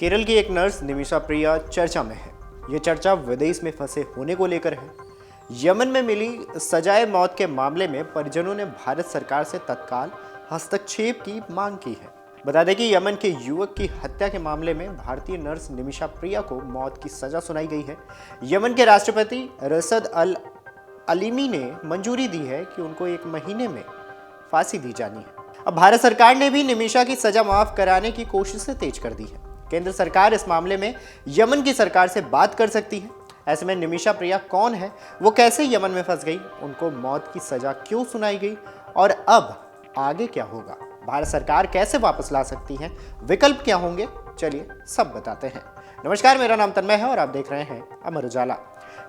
केरल की एक नर्स निमिषा प्रिया चर्चा में है। ये चर्चा विदेश में फंसे होने को लेकर है। यमन में मिली सजाए मौत के मामले में परिजनों ने भारत सरकार से तत्काल हस्तक्षेप की मांग की है। बता दें कि यमन के युवक की हत्या के मामले में भारतीय नर्स निमिषा प्रिया को मौत की सजा सुनाई गई है। यमन के राष्ट्रपति रसद अल अलीमी ने मंजूरी दी है कि उनको 1 महीने में फांसी दी जानी है। अब भारत सरकार ने भी निमिषा की सजा माफ कराने की कोशिशें तेज कर दी है। केंद्र सरकार इस मामले में यमन की सरकार से बात कर सकती है। ऐसे में निमिषा प्रिया कौन है, वो कैसे यमन में फंस गई, उनको मौत की सजा क्यों सुनाई गई और अब आगे क्या होगा, भारत सरकार कैसे वापस ला सकती है, विकल्प क्या होंगे, चलिए सब बताते हैं। नमस्कार, मेरा नाम तन्मय है और आप देख रहे हैं अमर उजाला।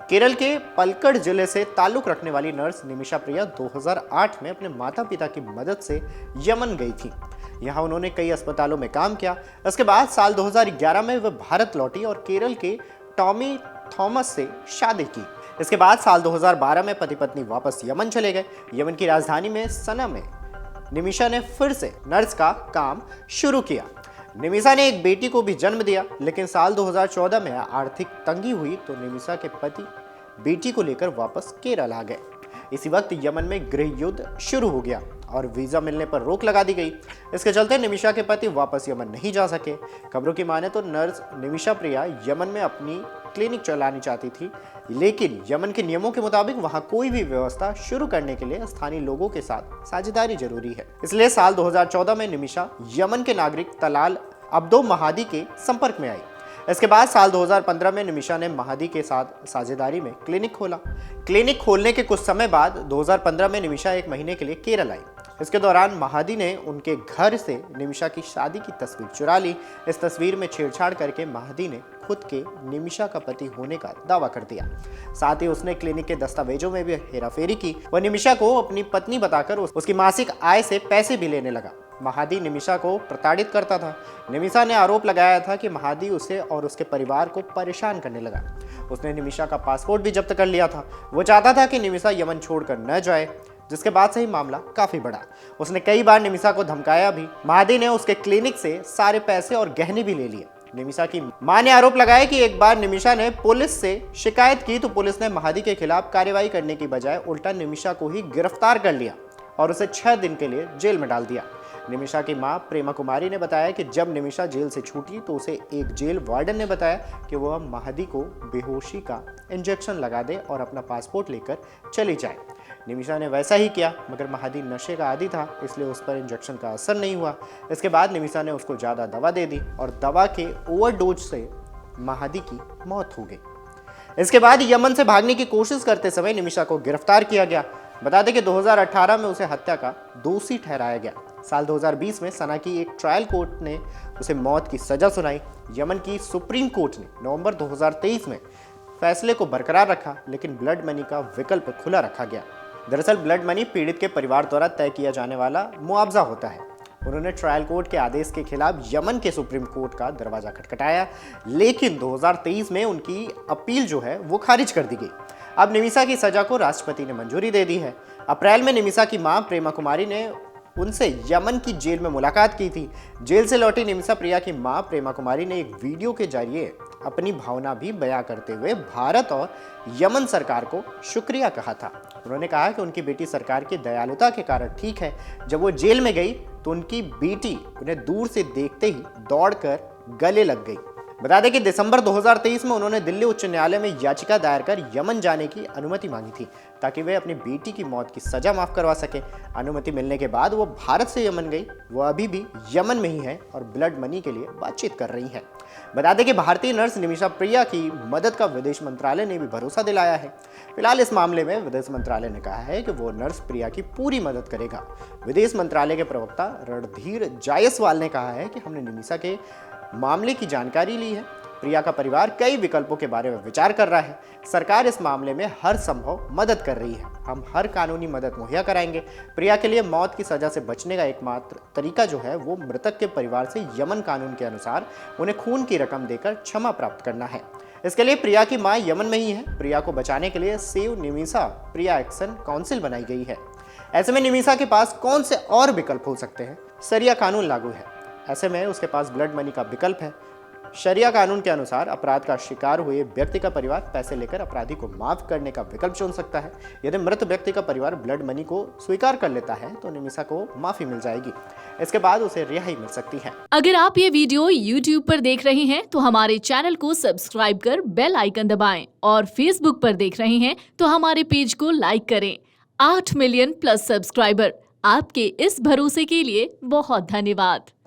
केरल के पलक्कड़ जिले से ताल्लुक रखने वाली नर्स निमिषा प्रिया 2008 में अपने माता पिता की मदद से यमन गई थी। यहाँ उन्होंने कई अस्पतालों में काम किया। इसके बाद साल 2011 में वह भारत लौटी और केरल के टॉमी थॉमस से शादी की। इसके बाद साल 2012 में पति पत्नी वापस यमन चले गए। यमन की राजधानी में सना में निमिषा ने फिर से नर्स का काम शुरू किया। निमिषा ने एक बेटी को भी जन्म दिया, लेकिन साल 2014 में आर्थिक तंगी हुई तो निमिषा के पति बेटी को लेकर वापस केरल आ गए। इसी वक्त यमन में गृह युद्ध शुरू हो गया और वीजा मिलने पर रोक लगा दी गई। इसके चलते निमिषा के पति वापस यमन नहीं जा सके। खबरों की माने तो नर्स निमिषा प्रिया यमन में अपनी क्लिनिक चलानी चाहती थी, लेकिन यमन के नियमों के मुताबिक वहां कोई भी व्यवस्था शुरू करने के लिए स्थानीय लोगों के साथ साझेदारी जरूरी है। इसलिए साल 2014 में निमिषा यमन के नागरिक तलाल अब्दो महादी के संपर्क में आई। इसके बाद साल 2015 में निमिषा ने महादी के साथ साझेदारी में क्लिनिक खोला। क्लिनिक खोलने के कुछ समय बाद 2015 में निमिषा 1 महीने के लिए केरल आई। इसके दौरान महादी ने उनके घर से निमिषा की शादी की तस्वीर चुरा ली। इस तस्वीर में छेड़छाड़ करके महादी ने खुद के निमिषा का पति होने का दावा कर दिया। साथ ही उसने क्लिनिक के दस्तावेजों में भी हेराफेरी की। वह निमिषा को अपनी पत्नी बताकर उसकी मासिक आय से पैसे भी लेने लगा। महादी निमिषा को प्रताड़ित करता था। निमिषा ने आरोप लगाया था कि महादी उसे और उसके परिवार को परेशान करने लगा। उसने निमिषा का पासपोर्ट भी जब्त कर लिया था। वो चाहता था कि निमिषा यमन छोड़कर न जाए, जिसके बाद से ही मामला काफी बढ़ा। उसने कई बार निमिषा को धमकाया भी। महादी ने उसके क्लिनिक से सारे पैसे और गहने भी ले लिए। निमिषा की मां ने आरोप लगाया कि एक बार निमिषा ने पुलिस से शिकायत की तो पुलिस ने महादी के खिलाफ कार्रवाई करने की बजाय उल्टा निमिषा को ही गिरफ्तार कर लिया और उसे 6 दिन के लिए जेल में डाल दिया। निमिषा की मां प्रेमा कुमारी ने बताया कि जब निमिषा जेल से छूटी तो उसे एक जेल वार्डन ने बताया कि वह महादी को बेहोशी का इंजेक्शन लगा दे और अपना पासपोर्ट लेकर चली जाए। निमिषा ने वैसा ही किया, मगर महादी नशे का आदी था, इसलिए उस पर इंजेक्शन का असर नहीं हुआ। इसके बाद निमिषा ने उसको ज़्यादा दवा दे दी और दवा के ओवरडोज से महादी की मौत हो गई। इसके बाद यमन से भागने की कोशिश करते समय निमिषा को गिरफ्तार किया गया। बता दें कि 2018 में उसे हत्या का दोषी ठहराया गया। साल 2020 में सना की एक ट्रायल कोर्ट ने उसे मौत की सजा सुनाई। यमन की सुप्रीम कोर्ट ने नवंबर 2023 में फैसले को बरकरार रखा, लेकिन ब्लड मनी का विकल्प खुला रखा गया। दरअसल ब्लड मनी पीड़ित के परिवार द्वारा तय किया जाने वाला मुआवजा होता है। उन्होंने ट्रायल कोर्ट के आदेश के खिलाफ यमन के सुप्रीम कोर्ट का दरवाजा खटखटाया, लेकिन 2023 में उनकी अपील जो है वो खारिज कर दी गई। अब निमिषा की सजा को राष्ट्रपति ने मंजूरी दे दी है। अप्रैल में निमिषा की मां प्रेमा कुमारी ने उनसे यमन की जेल में मुलाकात की थी। जेल से लौटी निमिषा प्रिया की मां प्रेमा कुमारी ने एक वीडियो के जरिए अपनी भावना भी बयां करते हुए भारत और यमन सरकार को शुक्रिया कहा था। उन्होंने कहा कि उनकी बेटी सरकार की दयालुता के कारण ठीक है। जब वो जेल में गई तो उनकी बेटी उन्हें दूर से देखते ही दौड़कर गले लग गई। बता दें कि दिसंबर 2023 में उन्होंने दिल्ली उच्च न्यायालय में याचिका दायर कर यमन जाने की अनुमति मांगी थी, ताकि वे अपनी बेटी की मौत की सजा माफ करवा सके। अनुमति मिलने के बाद वो भारत से यमन गई। वो अभी भी यमन में ही है और ब्लड मनी के लिए बातचीत कर रही है। बता दें कि भारतीय नर्स निमिषा प्रिया की मदद का विदेश मंत्रालय ने भी भरोसा दिलाया है। फिलहाल इस मामले में विदेश मंत्रालय ने कहा है कि वो नर्स प्रिया की पूरी मदद करेगा। विदेश मंत्रालय के प्रवक्ता रणधीर जायसवाल ने कहा है कि हमने निमिषा के मामले की जानकारी ली है। प्रिया का परिवार कई विकल्पों के बारे में विचार कर रहा है। सरकार इस मामले में हर संभव मदद कर रही है। हम हर कानूनी मदद मुहैया कराएंगे। प्रिया के लिए मौत की सजा से बचने का एकमात्र तरीका जो है वो मृतक के परिवार से यमन कानून के अनुसार उन्हें खून की रकम देकर क्षमा प्राप्त करना है। इसके लिए प्रिया की मां यमन में ही है। प्रिया को बचाने के लिए सेव निमिषा प्रिया एक्शन काउंसिल बनाई गई है। ऐसे में निमिषा के पास कौन से और विकल्प हो सकते हैं? सरिया कानून लागू है। ऐसे में उसके पास ब्लड मनी का विकल्प है। शरिया कानून के अनुसार अपराध का शिकार हुए व्यक्ति का परिवार पैसे लेकर अपराधी को माफ करने का विकल्प चुन सकता है। यदि मृत व्यक्ति का परिवार ब्लड मनी को स्वीकार कर लेता है तो निमिषा को माफी मिल जाएगी। इसके बाद उसे रिहाई मिल सकती है। अगर आप ये वीडियो YouTube पर देख रहे हैं तो हमारे चैनल को सब्सक्राइब कर बेल आइकन दबाएं और Facebook पर देख रहे हैं तो हमारे पेज को लाइक करें। 8 मिलियन प्लस सब्सक्राइबर, आपके इस भरोसे के लिए बहुत धन्यवाद।